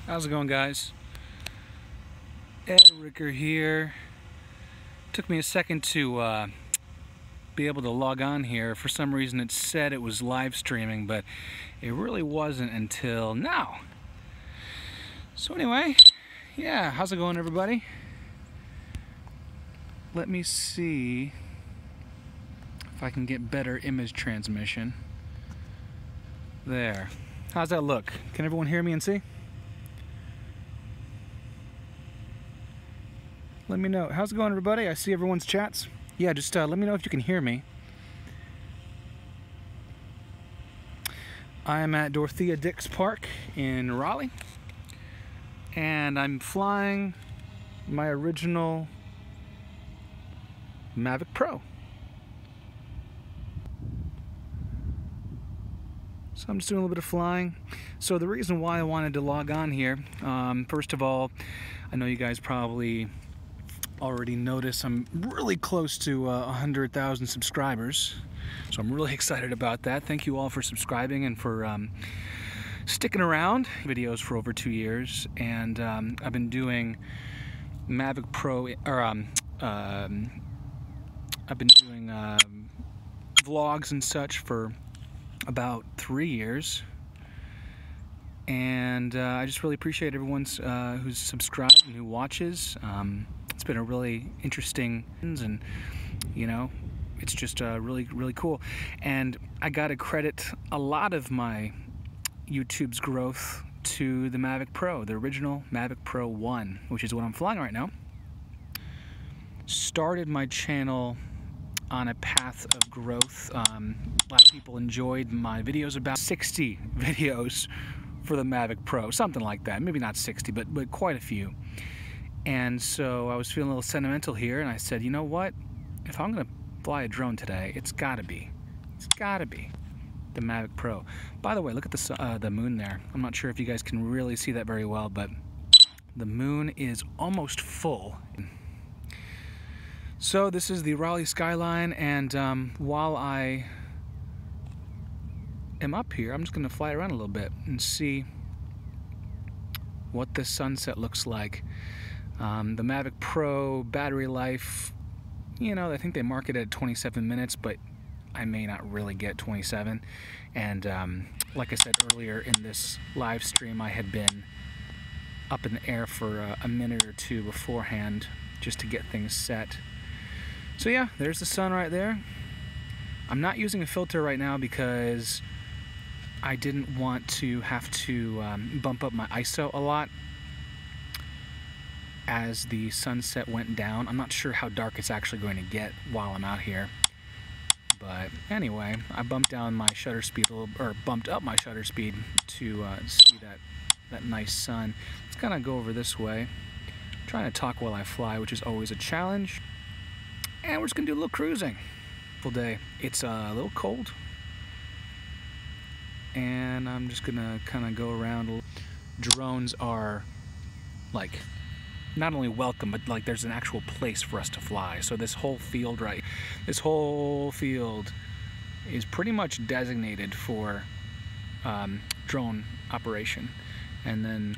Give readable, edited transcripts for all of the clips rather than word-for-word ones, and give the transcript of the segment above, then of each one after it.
How's it going, guys? Ed Ricker here. Took me a second to be able to log on here. For some reason it said it was live streaming, but it really wasn't until now. So anyway, yeah, how's it going, everybody? Let me see if I can get better image transmission. There. How's that look? Can everyone hear me and see? Let me know. How's it going, everybody? I see everyone's chats. Yeah, just let me know if you can hear me. I am at Dorothea Dix Park in Raleigh, and I'm flying my original Mavic Pro. So I'm just doing a little bit of flying. So the reason why I wanted to log on here, first of all, I know you guys probably already noticed I'm really close to 100,000 subscribers. So I'm really excited about that. Thank you all for subscribing and for sticking around. Videos for over 2 years, and I've been doing Mavic Pro, or I've been doing vlogs and such for about 3 years, and I just really appreciate everyone who's subscribed and who watches. It's been a really interesting, and you know, it's just really cool. And I gotta credit a lot of my YouTube's growth to the Mavic Pro, the original Mavic Pro 1, which is what I'm flying right now. Started my channel on a path of growth. A lot of people enjoyed my videos, about 60 videos for the Mavic Pro, something like that. Maybe not 60, but quite a few. And so I was feeling a little sentimental here, and I said, you know what? If I'm gonna fly a drone today, it's gotta be the Mavic Pro. By the way, look at the moon there. I'm not sure if you guys can really see that very well, but the moon is almost full. So this is the Raleigh skyline, and while I am up here, I'm just going to fly around a little bit and see what this sunset looks like. The Mavic Pro battery life, you know, I think they market it at 27 minutes, but I may not really get 27. And like I said earlier in this live stream, I had been up in the air for a minute or two beforehand just to get things set. So yeah, there's the sun right there. I'm not using a filter right now because I didn't want to have to bump up my ISO a lot as the sunset went down. I'm not sure how dark it's actually going to get while I'm out here. But anyway, I bumped down my shutter speed a little, or bumped up my shutter speed to see that nice sun. Let's kind of go over this way. I'm trying to talk while I fly, which is always a challenge. And we're just gonna do a little cruising. Full day. It's a little cold, and I'm just gonna kind of go around. Drones are like not only welcome, but like there's an actual place for us to fly. So this whole field, this whole field is pretty much designated for drone operation. And then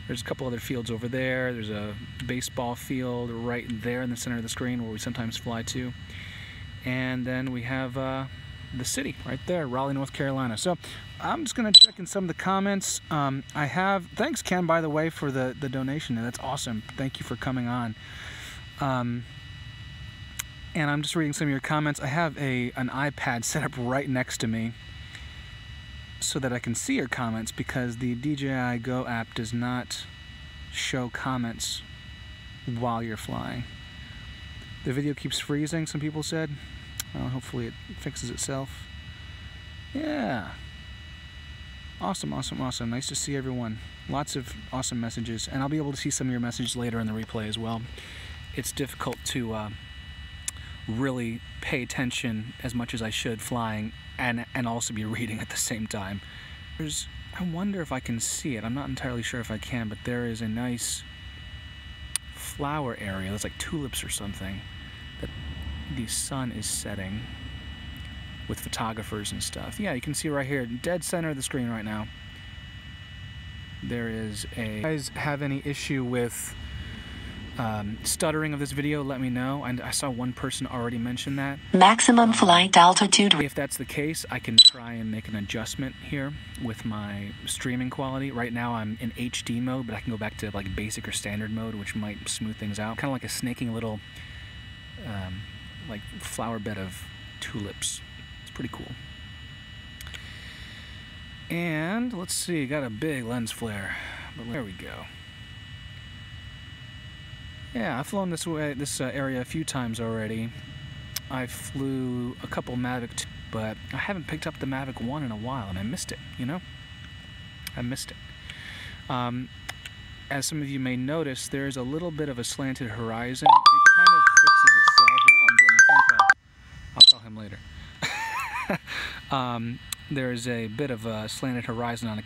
there's a couple other fields over there. There's a baseball field right there in the center of the screen where we sometimes fly to. And then we have the city right there, Raleigh, North Carolina. So I'm just gonna check in some of the comments. Thanks Ken, by the way, for the donation. That's awesome. Thank you for coming on. And I'm just reading some of your comments. I have an iPad set up right next to me so that I can see your comments, because the DJI Go app does not show comments while you're flying. The video keeps freezing, some people said. Well, hopefully it fixes itself. Yeah. Awesome. Nice to see everyone. Lots of awesome messages, and I'll be able to see some of your messages later in the replay as well. It's difficult to really pay attention as much as I should flying and also be reading at the same time. I wonder if I can see it. I'm not entirely sure if I can, but there is a nice flower area. There's like tulips or something that the sun is setting with photographers and stuff. Yeah, you can see right here, dead center of the screen right now. there is a... If you guys have any issue with stuttering of this video, let me know. And I saw one person already mention that. Maximum flight altitude. If that's the case, I can try and make an adjustment here with my streaming quality. Right now I'm in HD mode, but I can go back to like basic or standard mode, which might smooth things out. Kind of like a snaking little like flower bed of tulips. It's pretty cool. And let's see, got a big lens flare, but there we go. Yeah, I've flown this area a few times already. I flew a couple Mavic 2, but I haven't picked up the Mavic 1 in a while, and I missed it, you know? I missed it. As some of you may notice, there's a little bit of a slanted horizon. It kind of fixes itself. Oh, I'm getting a phone call. I'll call him later. There's a bit of a slanted horizon on it.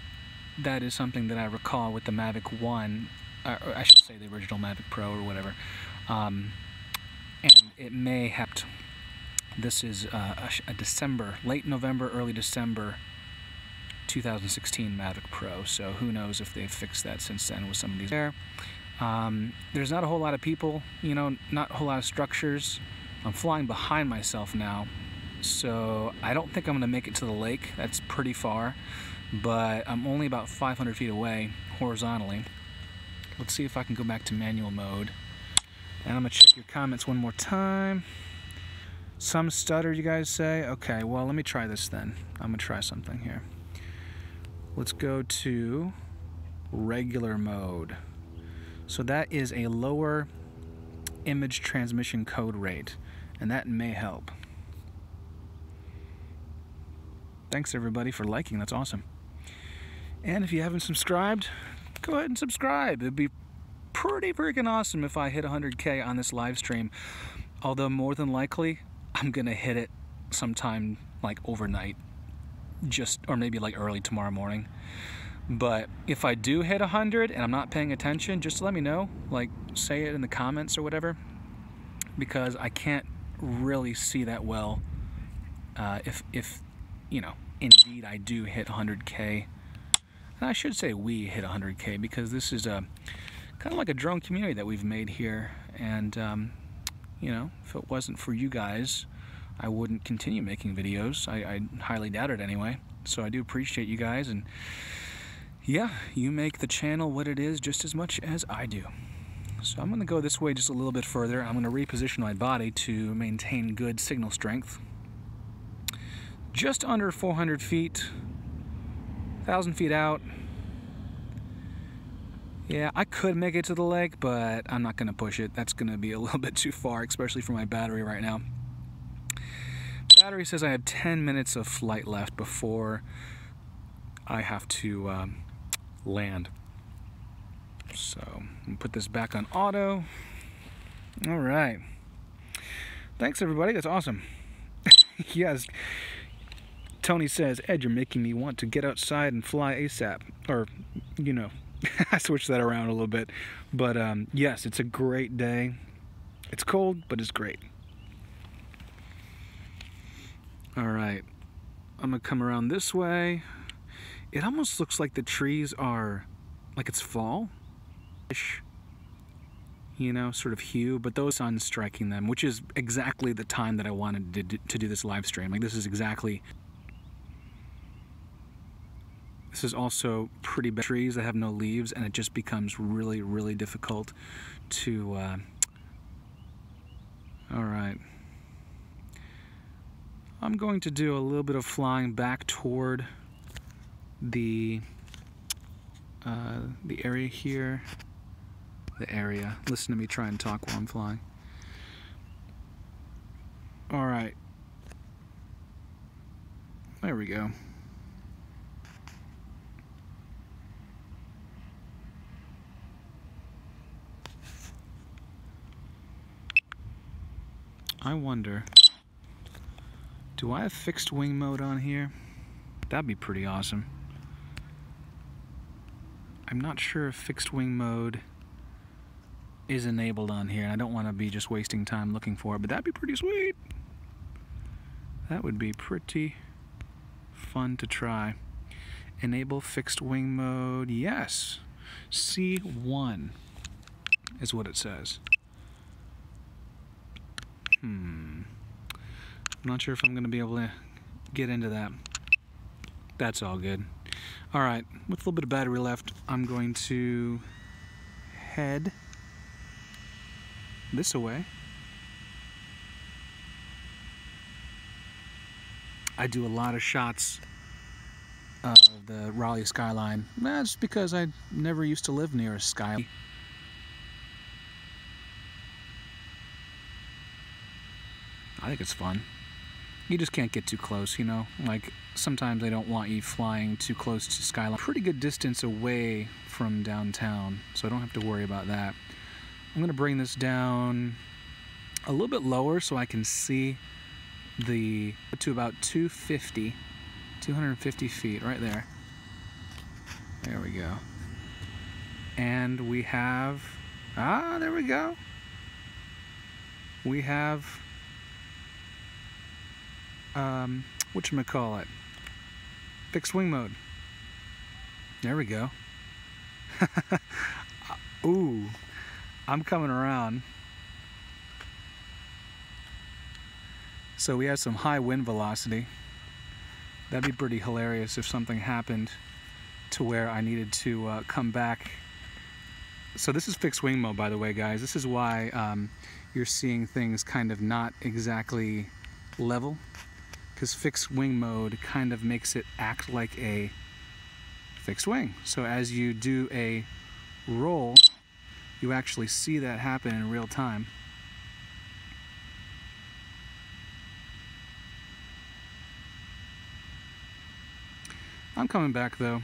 That is something that I recall with the Mavic 1, or I should say the original Mavic Pro or whatever. And it may have... This is a December, late November, early December 2016 Mavic Pro, so who knows if they've fixed that since then with some of these there. There's not a whole lot of people, you know, not a whole lot of structures. I'm flying behind myself now, so I don't think I'm going to make it to the lake. That's pretty far, but I'm only about 500 feet away horizontally. Let's see if I can go back to manual mode. And I'm going to check your comments one more time. Some stutter, you guys say? Okay, well, let me try this then. I'm going to try something here. Let's go to regular mode. So that is a lower image transmission code rate, and that may help. Thanks everybody for liking, that's awesome. And if you haven't subscribed, go ahead and subscribe. It'd be pretty freaking awesome if I hit 100K on this live stream. Although more than likely, I'm gonna hit it sometime like overnight, or maybe like early tomorrow morning. But if I do hit 100 and I'm not paying attention, just let me know, like say it in the comments or whatever, because I can't really see that well if you know, indeed I do hit 100K. And I should say we hit 100K, because this is a kind of like a drone community that we've made here, and you know, if it wasn't for you guys, I wouldn't continue making videos. I highly doubt it anyway. So I do appreciate you guys, and yeah, you make the channel what it is just as much as I do. So I'm going to go this way just a little bit further. I'm going to reposition my body to maintain good signal strength. Just under 400 feet, 1,000 feet out. Yeah, I could make it to the lake, but I'm not going to push it. That's going to be a little bit too far, especially for my battery right now. Battery says I have 10 minutes of flight left before I have to land. So I'm going to put this back on auto. All right. Thanks, everybody. That's awesome. Yes. Tony says, Ed, you're making me want to get outside and fly ASAP. Or, you know, I switched that around a little bit. But, yes, it's a great day. It's cold, but it's great. All right. I'm going to come around this way. It almost looks like the trees are, like it's fall-ish, you know, sort of hue, but those sun's striking them, which is exactly the time that I wanted to do this live stream. Like, this is exactly... This is also pretty bad trees that have no leaves, and it just becomes really, really difficult to... All right. I'm going to do a little bit of flying back toward the area here. The area. Listen to me try and talk while I'm flying. All right. There we go. I wonder, do I have fixed wing mode on here? That'd be pretty awesome. I'm not sure if fixed wing mode is enabled on here, and I don't want to be just wasting time looking for it, but that'd be pretty sweet. That would be pretty fun to try. Enable fixed wing mode. Yes. C1 is what it says. I'm not sure if I'm going to be able to get into that. That's all good. Alright, with a little bit of battery left, I'm going to head this away. I do a lot of shots of the Raleigh skyline. That's because I never used to live near a skyline. I think it's fun. You just can't get too close, you know? Like, sometimes they don't want you flying too close to skyline. Pretty good distance away from downtown, so I don't have to worry about that. I'm gonna bring this down a little bit lower so I can see to about 250 feet, right there. There we go. And we have, there we go. We have, whatchamacallit, fixed wing mode. There we go. Ooh, I'm coming around. So we have some high wind velocity. That'd be pretty hilarious if something happened to where I needed to come back. So this is fixed wing mode, by the way, guys. This is why you're seeing things kind of not exactly level, because fixed wing mode kind of makes it act like a fixed wing. So as you do a roll, you actually see that happen in real time. I'm coming back though.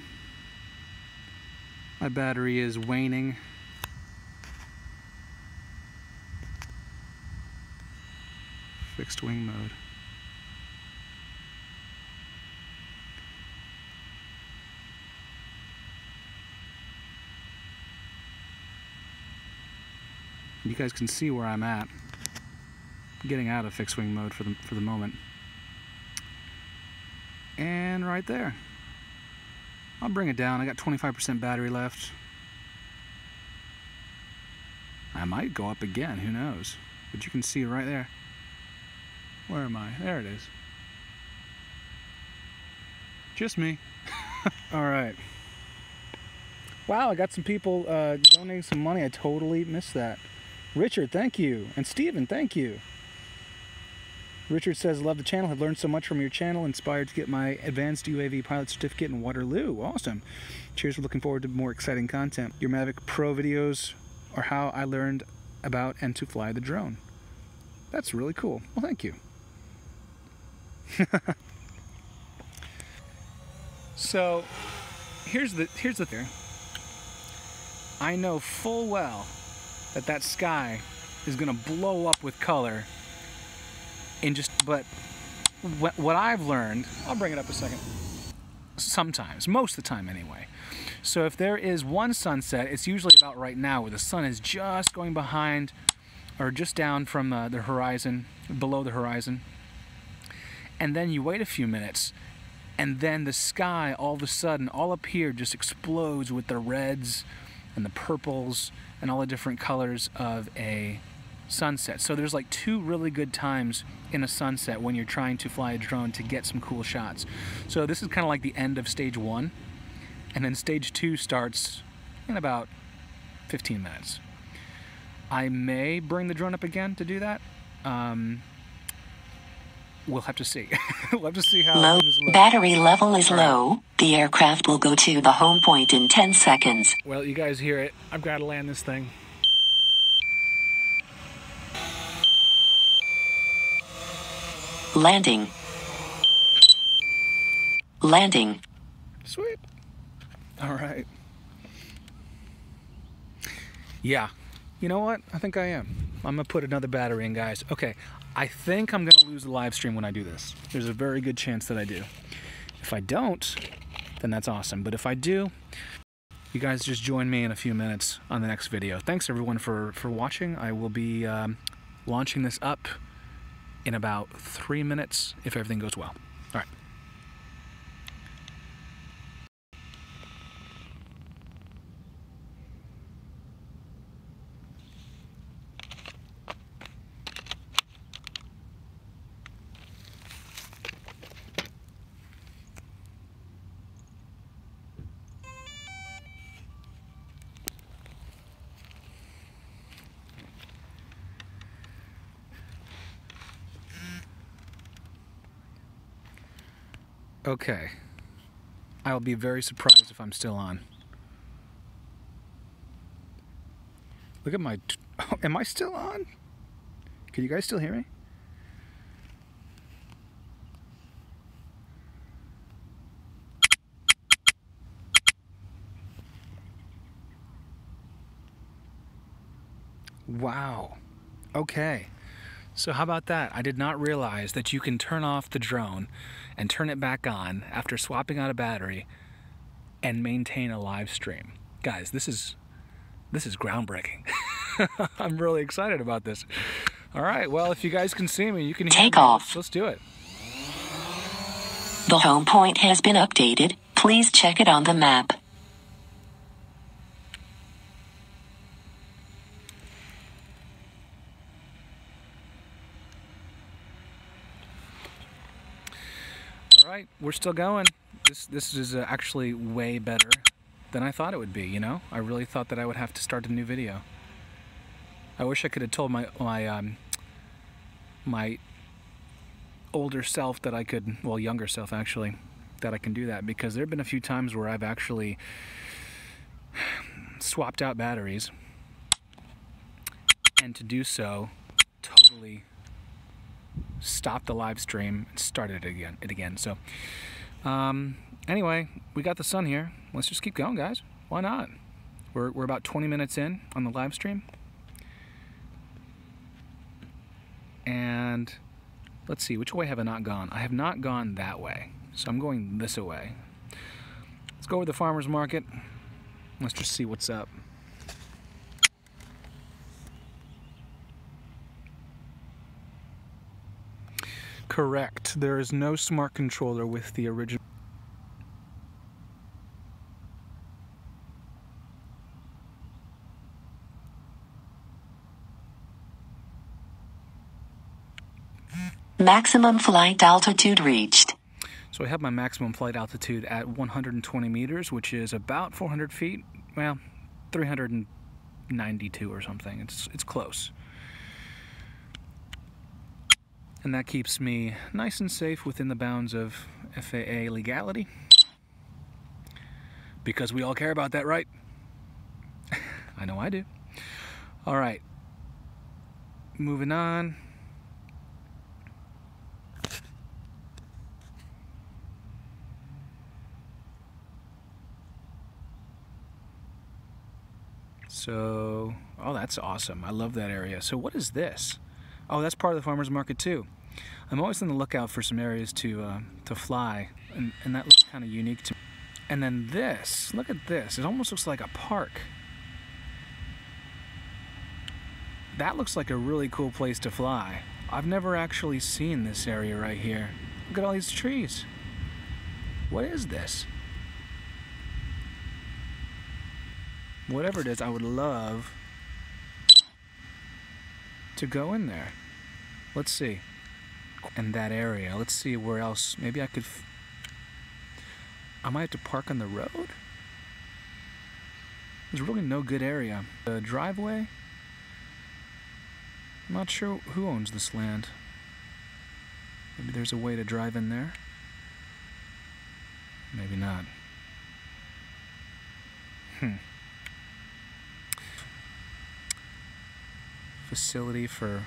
My battery is waning. Fixed wing mode. You guys can see where I'm at. I'm getting out of fixed wing mode for the moment. And right there. I'll bring it down. I got 25% battery left. I might go up again, who knows? But you can see right there. Where am I? There it is. Just me. Alright. Wow, I got some people donating some money. I totally missed that. Richard, thank you. And Steven, thank you. Richard says, love the channel. Have learned so much from your channel. Inspired to get my advanced UAV pilot certificate in Waterloo. Awesome. Cheers. We're looking forward to more exciting content. Your Mavic Pro videos are how I learned about and to fly the drone. That's really cool. Well, thank you. So, here's the thing. I know full well that sky is going to blow up with color. But what I've learned, I'll bring it up a second. Sometimes, most of the time anyway. So if there is one sunset, it's usually about right now where the sun is just going behind or just down from the horizon, below the horizon. And then you wait a few minutes and then the sky all of a sudden, all up here just explodes with the reds and the purples and all the different colors of a sunset. So there's like two really good times in a sunset when you're trying to fly a drone to get some cool shots. So this is kind of like the end of stage 1, and then stage 2 starts in about 15 minutes. I may bring the drone up again to do that. We'll have to see. We'll have to see how things look. Battery level is low. The aircraft will go to the home point in 10 seconds. Well, you guys hear it. I've got to land this thing. Landing. Landing. Sweet. All right. Yeah. You know what? I think I am. I'm going to put another battery in, guys. Okay. I think I'm going to lose the live stream when I do this. There's a very good chance that I do. If I don't, then that's awesome. But if I do, you guys just join me in a few minutes on the next video. Thanks, everyone, for watching. I will be launching this up in about 3 minutes if everything goes well. All right. Okay. I'll be very surprised if I'm still on. Look at my... Oh, am I still on? Can you guys still hear me? Wow. Okay. So how about that? I did not realize that you can turn off the drone and turn it back on after swapping out a battery and maintain a live stream. Guys, this is groundbreaking. I'm really excited about this. All right, well, if you guys can see me, you can hear me. Take off. Let's do it. The home point has been updated. Please check it on the map. All right, we're still going. This is actually way better than I thought it would be, you know? I really thought that I would have to start a new video. I wish I could have told my older self that I could, well, younger self actually, that I can do that, because there have been a few times where I've actually swapped out batteries, and to do so totally stopped the live stream and started it again. So anyway, we got the sun here. Let's just keep going, guys. Why not? We're about 20 minutes in on the live stream, and let's see, which way have I not gone? I have not gone that way, so I'm going this way. Let's go over to the farmer's market. Let's just see what's up. Correct. There is no smart controller with the original. Maximum flight altitude reached. So I have my maximum flight altitude at 120 meters, which is about 400 feet. Well, 392 or something. It's close. And that keeps me nice and safe within the bounds of FAA legality. Because we all care about that, right? I know I do. All right. Moving on. So, oh, that's awesome. I love that area. So what is this? Oh, that's part of the farmer's market too. I'm always on the lookout for some areas to fly, and that looks kind of unique to me. And then this, look at this. It almost looks like a park. That looks like a really cool place to fly. I've never actually seen this area right here. Look at all these trees. What is this? Whatever it is, I would love to go in there. Let's see. In that area. Let's see where else. Maybe I could... I might have to park on the road? There's really no good area. The driveway? I'm not sure who owns this land. Maybe there's a way to drive in there. Maybe not. Facility for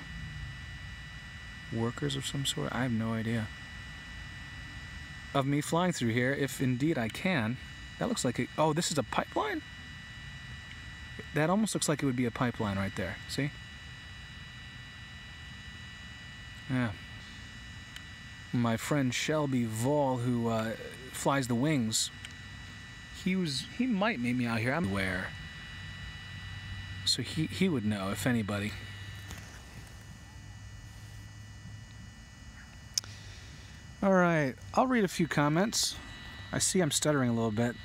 workers of some sort? I have no idea. Of me flying through here, if indeed I can. That looks like it. Oh, this is a pipeline? That almost looks like it would be a pipeline right there. See? Yeah. My friend Shelby Vall, who flies the wings, he might meet me out here. I'm aware. So he would know, if anybody. All right, I'll read a few comments. I see I'm stuttering a little bit.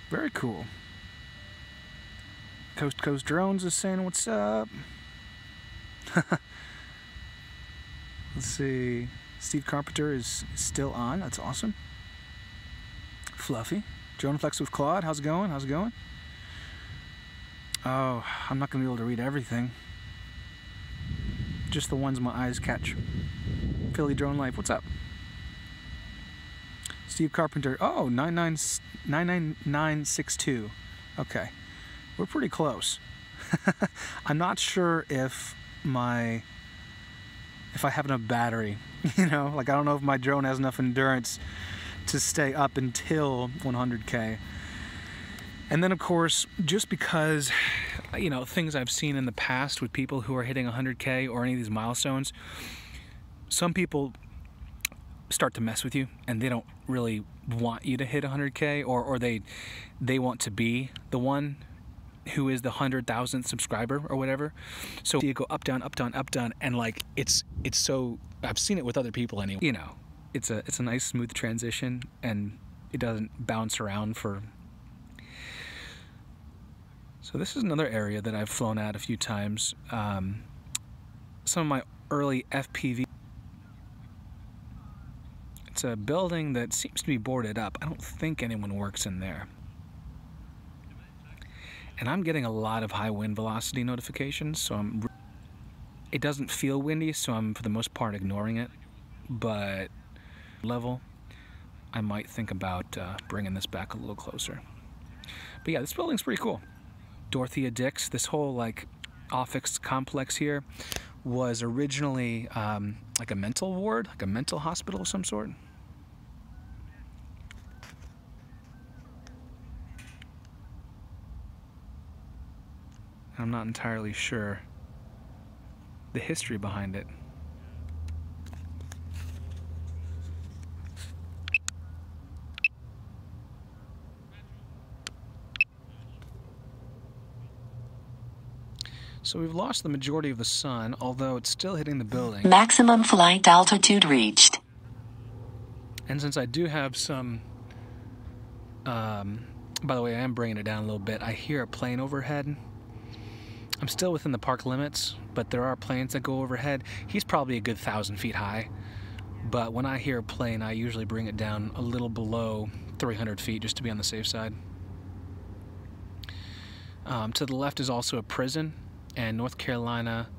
Very cool. Coast to Coast Drones is saying what's up. Let's see. Steve Carpenter is still on. That's awesome. Fluffy. Drone Flex with Claude. How's it going? How's it going? Oh, I'm not going to be able to read everything. just the ones my eyes catch. Philly Drone Life, what's up? Steve Carpenter, oh, 99962. Okay, we're pretty close. I'm not sure if I have enough battery, you know, like I don't know if my drone has enough endurance to stay up until 100K. And then of course, just because, you know, things I've seen in the past with people who are hitting 100K or any of these milestones, some people start to mess with you and they don't really want you to hit 100K, or they want to be the one who is the 100,000th subscriber or whatever. So you go up, down, up, down, up, down, and like it's so, I've seen it with other people anyway. You know, it's a nice smooth transition and it doesn't bounce around for. So this is another area that I've flown at a few times. Some of my early FPV. It's a building that seems to be boarded up. I don't think anyone works in there. And I'm getting a lot of high wind velocity notifications, so it doesn't feel windy, so I'm for the most part ignoring it. But level, I might think about bringing this back a little closer. But yeah, this building's pretty cool. Dorothea Dix, this whole like office complex here was originally like a mental ward, like a mental hospital of some sort. I'm not entirely sure the history behind it. So we've lost the majority of the sun, although it's still hitting the building. Maximum flight altitude reached. And since I do have some, by the way, I am bringing it down a little bit. I hear a plane overhead. I'm still within the park limits, but there are planes that go overhead. He's probably a good 1,000 feet high, but when I hear a plane, I usually bring it down a little below 300 feet just to be on the safe side. To the left is also a prison, and North Carolina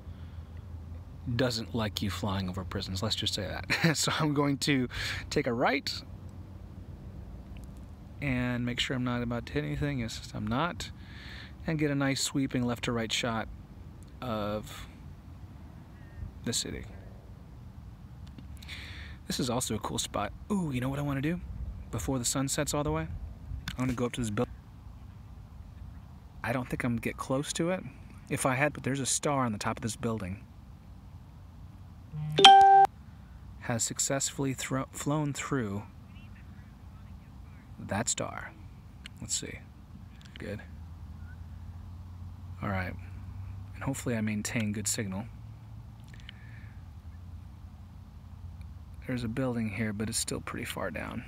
doesn't like you flying over prisons, let's just say that. So I'm going to take a right and make sure I'm not about to hit anything. Yes, I'm not. And get a nice sweeping left to right shot of the city. This is also a cool spot. Ooh, you know what I want to do? Before the sun sets all the way? I want to go up to this building. I don't think I'm going to get close to it. If I had, but there's a star on the top of this building. Has successfully flown through that star. Let's see. Good. All right, and hopefully I maintain good signal. There's a building here, but it's still pretty far down.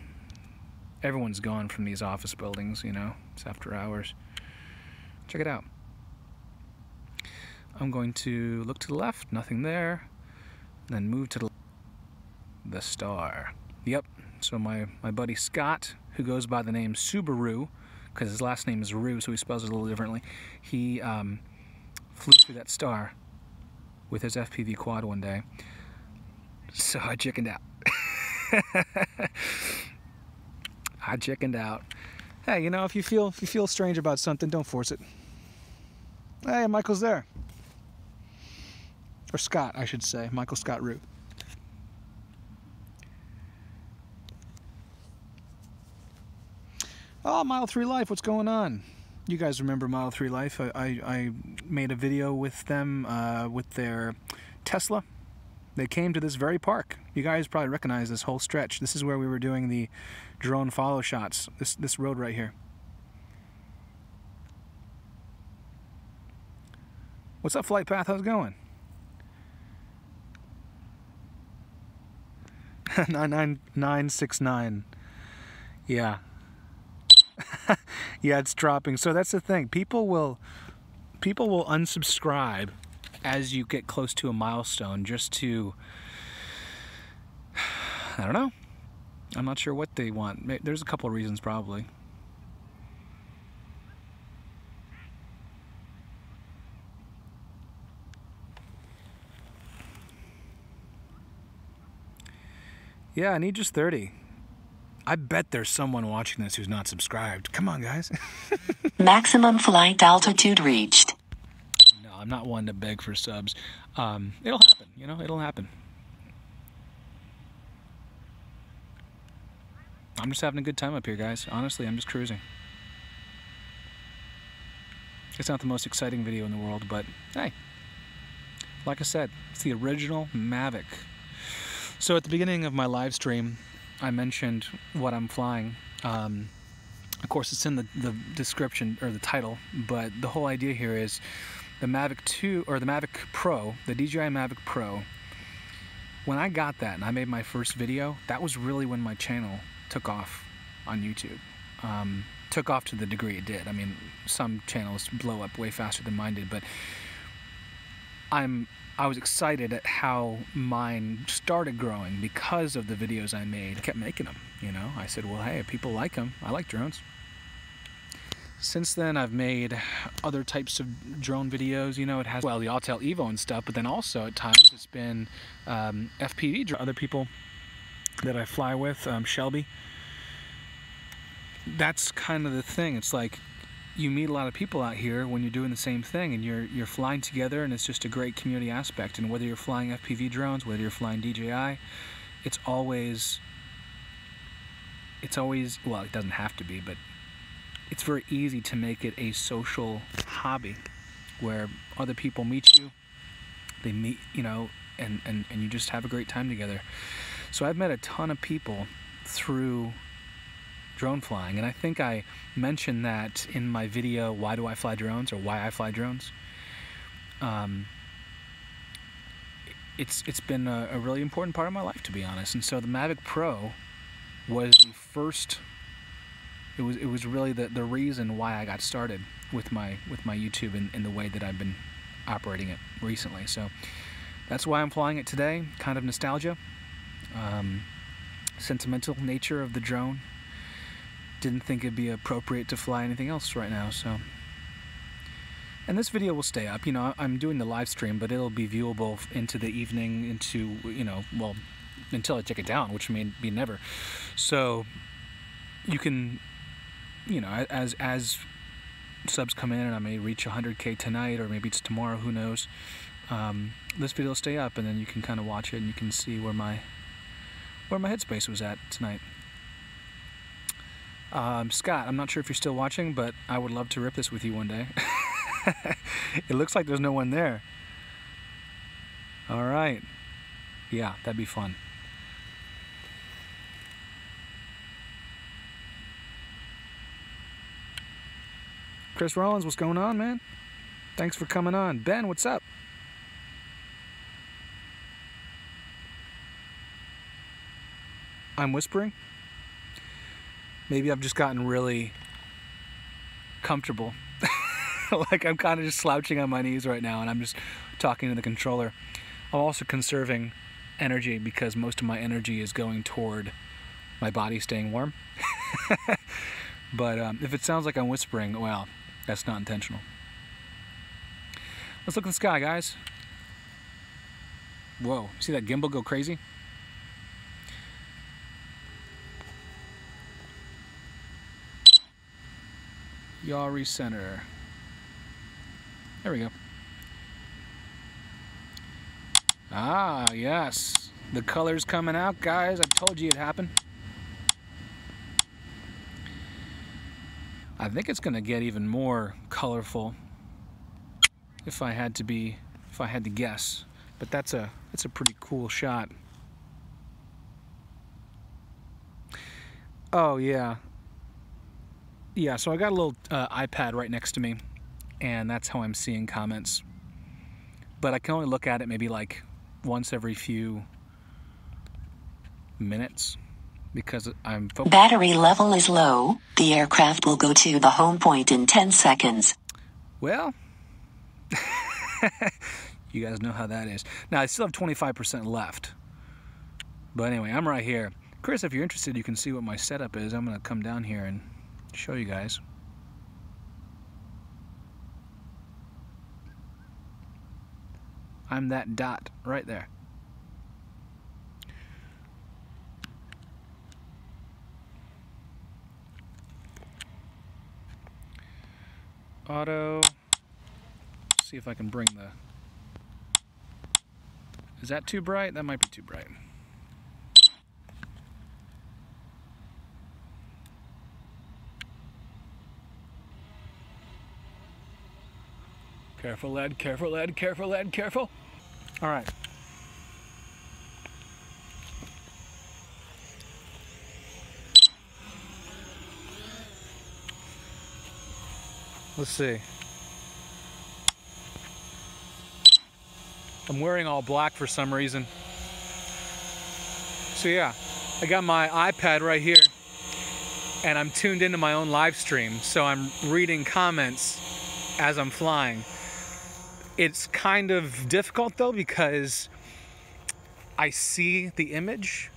Everyone's gone from these office buildings, you know, it's after hours. Check it out. I'm going to look to the left, nothing there, then move to the star. Yep, so my buddy Scott, who goes by the name Subaru, because his last name is Rue, so he spells it a little differently. He flew through that star with his FPV quad one day. So I chickened out. I chickened out. Hey, you know, if you feel strange about something, don't force it. Hey, Michael's there. Or Scott, I should say. Michael Scott Rue. Oh, Mile 3 Life, what's going on? You guys remember Mile 3 Life? I made a video with them with their Tesla. They came to this very park. You guys probably recognize this whole stretch. This is where we were doing the drone follow shots. This road right here. What's up, Flight Path? How's it going? 99969. Yeah. Yeah, it's dropping. So that's the thing. People will unsubscribe as you get close to a milestone just to, I don't know. I'm not sure what they want. There's a couple of reasons probably. Yeah, I need just 30. I bet there's someone watching this who's not subscribed. Come on, guys. Maximum flight altitude reached. No, I'm not one to beg for subs. It'll happen, you know, it'll happen. I'm just having a good time up here, guys. Honestly, I'm just cruising. It's not the most exciting video in the world, but hey, like I said, it's the original Mavic. So at the beginning of my live stream, I mentioned what I'm flying. Of course, it's in the description or the title, but the whole idea here is the Mavic 2 or the Mavic Pro, the DJI Mavic Pro. When I got that and I made my first video, that was really when my channel took off on YouTube. Took off to the degree it did. I mean, some channels blow up way faster than mine did, but I was excited at how mine started growing because of the videos I made. I kept making them, you know. I said, well, hey, if people like them, I like drones. Since then, I've made other types of drone videos. You know, it has, well, the Autel Evo and stuff, but then also at times it's been FPV drones. Other people that I fly with, Shelby. That's kind of the thing. It's like you meet a lot of people out here when you're doing the same thing, and you're flying together, and it's just a great community aspect. And whether you're flying FPV drones, whether you're flying DJI, it's always, well, it doesn't have to be, but it's very easy to make it a social hobby where other people meet you, they meet, you know, and you just have a great time together. So I've met a ton of people through drone flying, and I think I mentioned that in my video, Why Do I Fly Drones, or Why I Fly Drones. It's been a really important part of my life, to be honest. And so the Mavic Pro was the first, it was really the reason why I got started with my YouTube in the way that I've been operating it recently. So that's why I'm flying it today. Kind of nostalgia, sentimental nature of the drone. Didn't think it'd be appropriate to fly anything else right now, so. And this video will stay up. You know, I'm doing the live stream, but it'll be viewable into the evening, into, you know, well, until I take it down, which may be never. So you can, you know, as subs come in, and I may reach 100K tonight, or maybe it's tomorrow, who knows. This video will stay up, and then you can kind of watch it, and you can see where my headspace was at tonight. Scott, I'm not sure if you're still watching, but I would love to rip this with you one day. It looks like there's no one there. All right. Yeah, that'd be fun. Chris Rollins, what's going on, man? Thanks for coming on. Ben, what's up? I'm whispering. Maybe I've just gotten really comfortable. Like I'm kind of just slouching on my knees right now, and I'm just talking to the controller. I'm also conserving energy because most of my energy is going toward my body staying warm. But if it sounds like I'm whispering, well, that's not intentional. Let's look at the sky, guys. Whoa, see that gimbal go crazy? Yaw recenter. There we go. Ah, yes. The color's coming out, guys. I told you it'd happen. I think it's gonna get even more colorful if I had to guess. But that's a pretty cool shot. Oh yeah. Yeah, so I got a little iPad right next to me, and that's how I'm seeing comments. But I can only look at it maybe like once every few minutes because I'm focused. Battery level is low. The aircraft will go to the home point in 10 seconds. Well, you guys know how that is. Now, I still have 25% left. But anyway, I'm right here. Chris, if you're interested, you can see what my setup is. I'm going to come down here and show you guys. I'm that dot right there. auto. See if I can bring the... Is that too bright? That might be too bright. Careful, lead, careful, lead, careful, lead, careful. All right. Let's see. I'm wearing all black for some reason. So yeah, I got my iPad right here and I'm tuned into my own live stream. So I'm reading comments as I'm flying. It's kind of difficult though because I see the image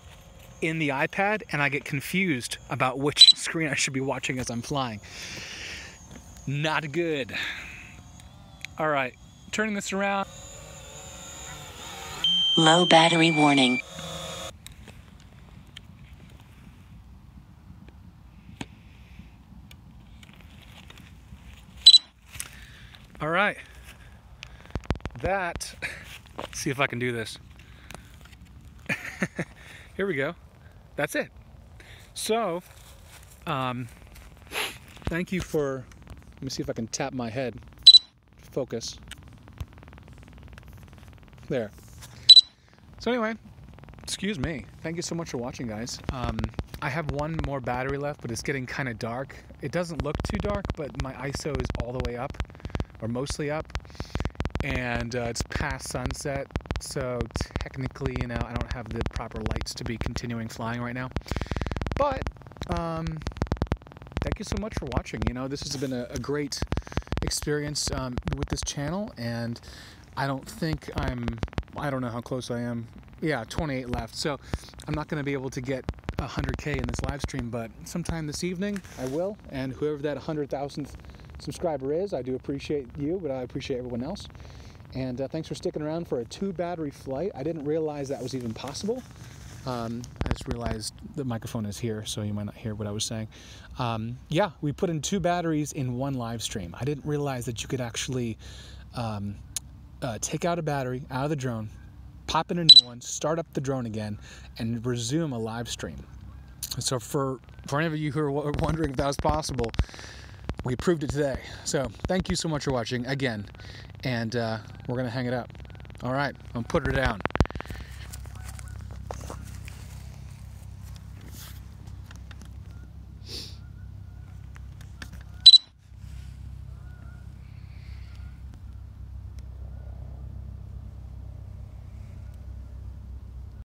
in the iPad and I get confused about which screen I should be watching as I'm flying. Not good. All right, turning this around. Low battery warning. All right. Let's see if I can do this. Here we go. That's it. So, thank you for, let me see if I can tap my head. Focus. There. So anyway, excuse me. Thank you so much for watching, guys. I have one more battery left, but it's getting kind of dark. It doesn't look too dark, but my ISO is all the way up, or mostly up. And it's past sunset, so technically, you know, I don't have the proper lights to be continuing flying right now. But thank you so much for watching. You know, this has been a great experience with this channel, and I don't think I don't know how close I am. Yeah, 28 left. So I'm not going to be able to get 100K in this live stream, but sometime this evening I will. And whoever that 100,000th subscriber is, I do appreciate you, but I appreciate everyone else. And thanks for sticking around for a 2-battery flight. I didn't realize that was even possible. I just realized the microphone is here, so you might not hear what I was saying. Yeah, we put in 2 batteries in one live stream. I didn't realize that you could actually take out a battery out of the drone, pop in a new one, start up the drone again, and resume a live stream. So for any of you who are wondering if that was possible, we proved it today. So thank you so much for watching again, and we're gonna hang it up. All right, I'm putting it down.